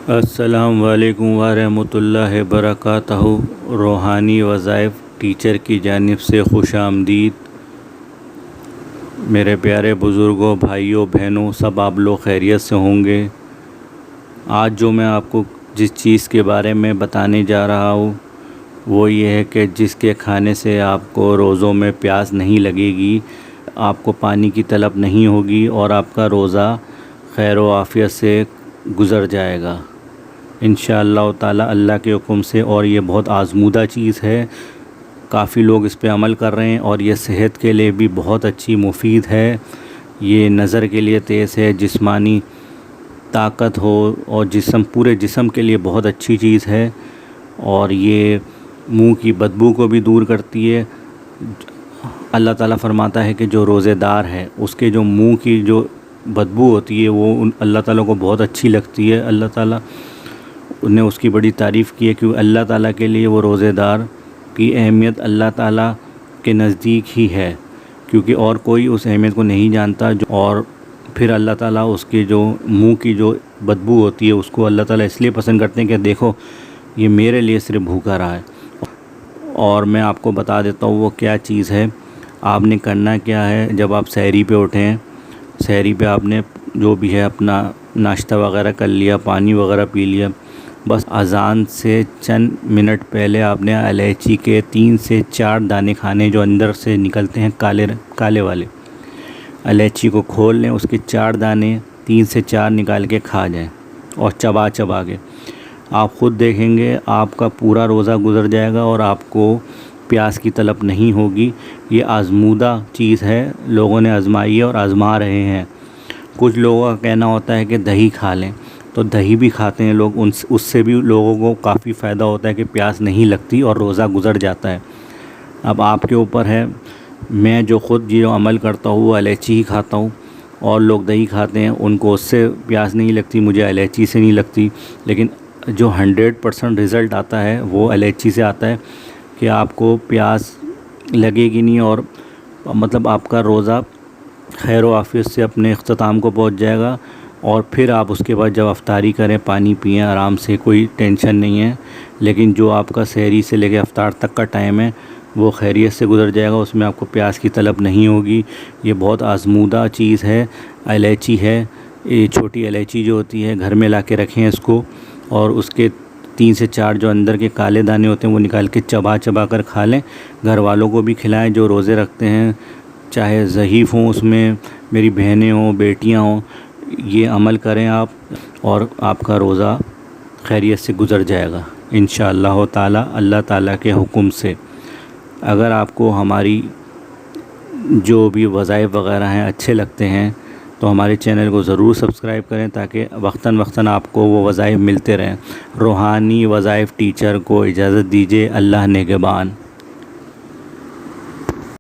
السلام علیکم ورحمۃ اللہ وبرکاتہ۔ روحانی وظائف ٹیچر کی جانب سے خوش آمدید۔ میرے پیارے بزرگوں، بھائیوں، بہنوں، سب آپ لوگ خیریت سے ہوں گے۔ آج جو میں آپ کو جس چیز کے بارے میں بتانے جا رہا ہوں وہ یہ ہے کہ جس کے کھانے سے آپ کو روزوں میں پیاس نہیں لگے گی، آپ کو پانی کی طلب نہیں ہوگی اور آپ کا روزہ خیر و عافیت سے گزر جائے گا انشاءاللہ تعالی اللہ کے حکم سے۔ اور یہ بہت آزمودہ چیز ہے، کافی لوگ اس پہ عمل کر رہے ہیں اور یہ صحت کے لیے بھی بہت اچھی مفید ہے۔ یہ نظر کے لیے تیز ہے، جسمانی طاقت ہو اور پورے جسم کے لیے بہت اچھی چیز ہے، اور یہ منہ کی بدبو کو بھی دور کرتی ہے۔ اللہ تعالیٰ فرماتا ہے کہ جو روزے دار ہے اس کے جو منہ کی جو بدبو ہوتی ہے وہ اللہ تعالیٰ کو بہت اچھی لگتی ہے۔ اللہ تعالیٰ نے اس کی بڑی تعریف کی ہے کہ اللہ تعالیٰ کے لیے وہ روزے دار کی اہمیت اللہ تعالیٰ کے نزدیک ہی ہے، کیونکہ اور کوئی اس اہمیت کو نہیں جانتا۔ اور پھر اللہ تعالیٰ اس کے جو منہ کی جو بدبو ہوتی ہے اس کو اللہ تعالیٰ اس لیے پسند کرتے ہیں کہ دیکھو یہ میرے لیے صرف بھوکا رہا ہے۔ اور میں آپ کو بتا دیتا ہوں وہ کیا چیز ہے۔ آپ نے کرنا کیا ہے، جب آپ سحری پہ اٹھیں، سحری پہ آپ نے جو بھی ہے اپنا ناشتہ وغیرہ کر لیا، پانی وغیرہ پی لیا، بس اذان سے چند منٹ پہلے آپ نے الائچی کے 3 سے 4 دانے کھانے، جو اندر سے نکلتے ہیں کالے والے۔ الائچی کو کھول لیں، اس کے 4 دانے 3 سے 4 نکال کے کھا جائیں اور چبا کے آپ خود دیکھیں گے آپ کا پورا روزہ گزر جائے گا اور آپ کو پیاس کی طلب نہیں ہوگی۔ یہ آزمودہ چیز ہے، لوگوں نے آزمائی ہے اور آزما رہے ہیں۔ کچھ لوگوں کا کہنا ہوتا ہے کہ دہی کھا لیں، تو دہی بھی کھاتے ہیں لوگ، اس سے بھی لوگوں کو کافی فائدہ ہوتا ہے کہ پیاس نہیں لگتی اور روزہ گزر جاتا ہے۔ اب آپ کے اوپر ہے۔ میں جو خود یہ عمل کرتا ہوں وہ الائچی ہی کھاتا ہوں، اور لوگ دہی کھاتے ہیں ان کو اس سے پیاس نہیں لگتی، مجھے الائچی سے نہیں لگتی۔ لیکن جو 100% رزلٹ آتا ہے وہ الائچی سے آتا ہے کہ آپ کو پیاس لگے گی نہیں، اور مطلب آپ کا روزہ خیر و عافیت سے اپنے اختتام کو پہنچ جائے گا۔ اور پھر آپ اس کے بعد جب افطاری کریں، پانی پئیں آرام سے، کوئی ٹینشن نہیں ہے۔ لیکن جو آپ کا سحری سے لے کے افطار تک کا ٹائم ہے وہ خیریت سے گزر جائے گا، اس میں آپ کو پیاس کی طلب نہیں ہوگی۔ یہ بہت آزمودہ چیز ہے، الائچی ہے۔ یہ چھوٹی الائچی جو ہوتی ہے گھر میں لا کے رکھیں اس کو، اور اس کے 3 سے 4 جو اندر کے کالے دانے ہوتے ہیں وہ نکال کے چبا کر کھا لیں۔ گھر والوں کو بھی کھلائیں جو روزے رکھتے ہیں، چاہے ضعیف ہوں، اس میں میری بہنیں ہوں، بیٹیاں ہوں۔ یہ عمل کریں آپ، اور آپ کا روزہ خیریت سے گزر جائے گا انشاءاللہ تعالی اللہ تعالیٰ کے حکم سے۔ اگر آپ کو ہماری جو بھی وظائف وغیرہ ہیں اچھے لگتے ہیں تو ہمارے چینل کو ضرور سبسکرائب کریں تاکہ وقتاً آپ کو وہ وظائف ملتے رہیں۔ روحانی وظائف ٹیچر کو اجازت دیجیے۔ اللہ نگہبان۔